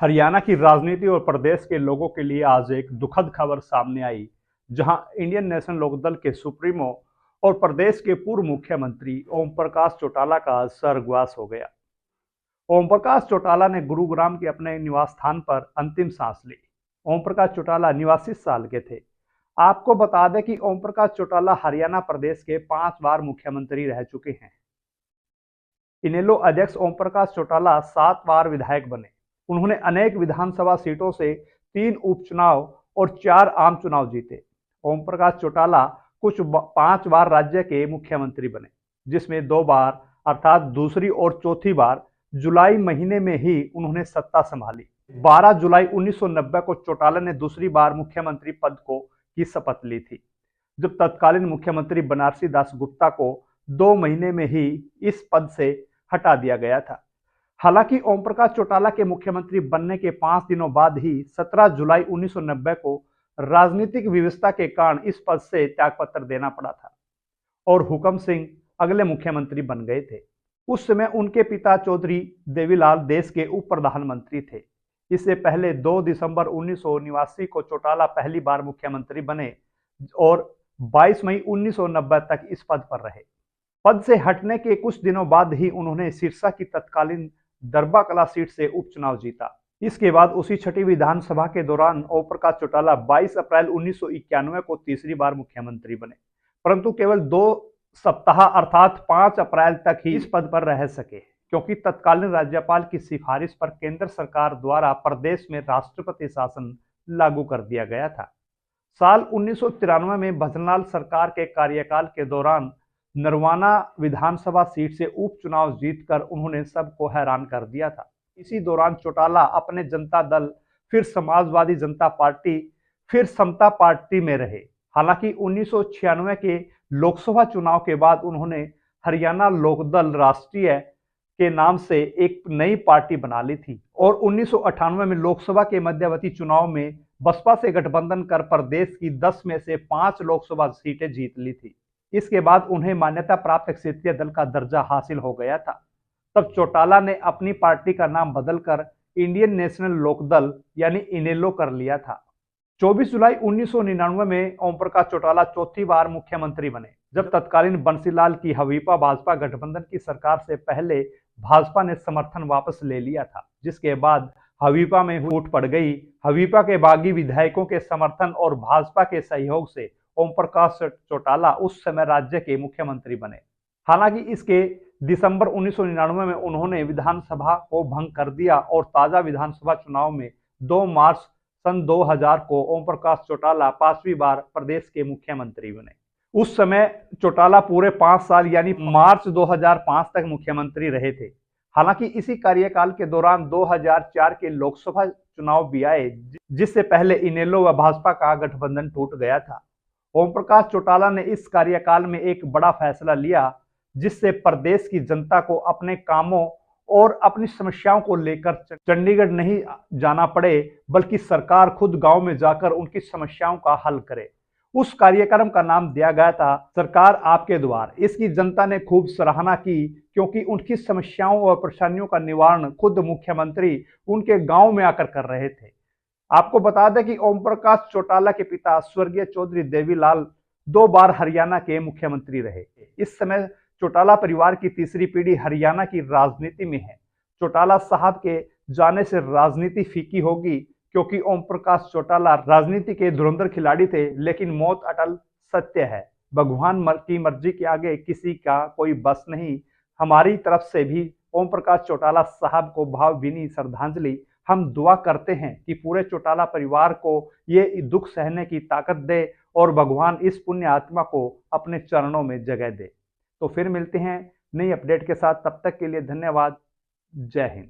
हरियाणा की राजनीति और प्रदेश के लोगों के लिए आज एक दुखद खबर सामने आई, जहां इंडियन नेशनल लोकदल के सुप्रीमो और प्रदेश के पूर्व मुख्यमंत्री ओम प्रकाश चौटाला का आज स्वर्गवास हो गया। ओम प्रकाश चौटाला ने गुरुग्राम के अपने निवास स्थान पर अंतिम सांस ली। ओम प्रकाश चौटाला 89 साल के थे। आपको बता दें कि ओम प्रकाश चौटाला हरियाणा प्रदेश के 5 बार मुख्यमंत्री रह चुके हैं। इनेलो अध्यक्ष ओम प्रकाश चौटाला 7 बार विधायक बने। उन्होंने अनेक विधानसभा सीटों से 3 उपचुनाव और 4 आम चुनाव जीते। ओम प्रकाश चौटाला 5 बार राज्य के मुख्यमंत्री बने, जिसमें 2 बार अर्थात दूसरी और चौथी बार जुलाई महीने में ही उन्होंने सत्ता संभाली। 12 जुलाई 1990 को चौटाला ने दूसरी बार मुख्यमंत्री पद की शपथ ली थी, जब तत्कालीन मुख्यमंत्री बनारसी दास गुप्ता को 2 महीने में ही इस पद से हटा दिया गया था। हालांकि ओम प्रकाश चौटाला के मुख्यमंत्री बनने के 5 दिनों बाद ही 17 जुलाई 1990 को राजनीतिक विवशता के कारण इस पद से त्यागपत्र देना पड़ा था और हुकम सिंह अगले मुख्यमंत्री बन गए थे। उस समय उनके पिता चौधरी देवीलाल देश के उप प्रधानमंत्री थे। इससे पहले 2 दिसंबर 1989 को चौटाला पहली बार मुख्यमंत्री बने और 22 मई 1990 तक इस पद पर रहे। पद से हटने के कुछ दिनों बाद ही उन्होंने सिरसा की तत्कालीन दरबा कला सीट से उपचुनाव जीता। इसके बाद उसी छठी विधानसभा के दौरान ओम प्रकाश चौटाला 22 अप्रैल 1991 को तीसरी बार मुख्यमंत्री बने, परंतु केवल 2 सप्ताह अर्थात 5 अप्रैल तक ही इस पद पर रह सके, क्योंकि तत्कालीन राज्यपाल की सिफारिश पर केंद्र सरकार द्वारा प्रदेश में राष्ट्रपति शासन लागू कर दिया गया था। साल 1993 में भजनलाल सरकार के कार्यकाल के दौरान नरवाना विधानसभा सीट से उपचुनाव जीतकर उन्होंने सबको हैरान कर दिया था। इसी दौरान चौटाला अपने जनता दल, फिर समाजवादी जनता पार्टी, फिर समता पार्टी में रहे। हालांकि 1996 के लोकसभा चुनाव के बाद उन्होंने हरियाणा लोकदल राष्ट्रीय के नाम से एक नई पार्टी बना ली थी और 1998 में लोकसभा के मध्यवर्ती चुनाव में बसपा से गठबंधन कर प्रदेश की 10 में से 5 लोकसभा सीटें जीत ली थी। इसके बाद उन्हें मान्यता प्राप्त क्षेत्रीय दल का दर्जा हासिल हो गया था। तब चौटाला ने अपनी पार्टी का नाम बदलकर इंडियन नेशनल लोकदल यानी इनेलो कर लिया था। 24 जुलाई 1999 में ओम प्रकाश चौटाला चौथी बार मुख्यमंत्री बने, जब तत्कालीन बंसीलाल की हवीपा भाजपा गठबंधन की सरकार से पहले भाजपा ने समर्थन वापस ले लिया था, जिसके बाद हवीपा में फूट पड़ गई। हवीपा के बागी विधायकों के समर्थन और भाजपा के सहयोग से ओम प्रकाश चौटाला उस समय राज्य के मुख्यमंत्री बने। हालांकि इसके दिसंबर 1999 में उन्होंने विधानसभा को भंग कर दिया और ताजा विधानसभा चुनाव में 2 मार्च सन 2000 को ओम प्रकाश चौटाला 5वीं बार प्रदेश के मुख्यमंत्री बने। उस समय चौटाला पूरे 5 साल यानी मार्च 2005 तक मुख्यमंत्री रहे थे। हालांकि इसी कार्यकाल के दौरान 2004 के लोकसभा चुनाव भी आए, जिससे पहले इनेलो व भाजपा का गठबंधन टूट गया था। ओम प्रकाश चौटाला ने इस कार्यकाल में एक बड़ा फैसला लिया, जिससे प्रदेश की जनता को अपने कामों और अपनी समस्याओं को लेकर चंडीगढ़ नहीं जाना पड़े, बल्कि सरकार खुद गांव में जाकर उनकी समस्याओं का हल करे। उस कार्यक्रम का नाम दिया गया था सरकार आपके द्वार। इसकी जनता ने खूब सराहना की, क्योंकि उनकी समस्याओं और परेशानियों का निवारण खुद मुख्यमंत्री उनके गांव में आकर कर रहे थे। आपको बता दें कि ओम प्रकाश चौटाला के पिता स्वर्गीय चौधरी देवीलाल 2 बार हरियाणा के मुख्यमंत्री रहे। इस समय चौटाला परिवार की तीसरी पीढ़ी हरियाणा की राजनीति में है। चौटाला साहब के जाने से राजनीति फीकी होगी, क्योंकि ओम प्रकाश चौटाला राजनीति के धुरंधर खिलाड़ी थे, लेकिन मौत अटल सत्य है। भगवान की मर्जी के आगे किसी का कोई बस नहीं। हमारी तरफ से भी ओम प्रकाश चौटाला साहब को भावभीनी श्रद्धांजलि। हम दुआ करते हैं कि पूरे चौटाला परिवार को ये दुख सहने की ताकत दे और भगवान इस पुण्य आत्मा को अपने चरणों में जगह दे। तो फिर मिलते हैं नई अपडेट के साथ, तब तक के लिए धन्यवाद। जय हिंद।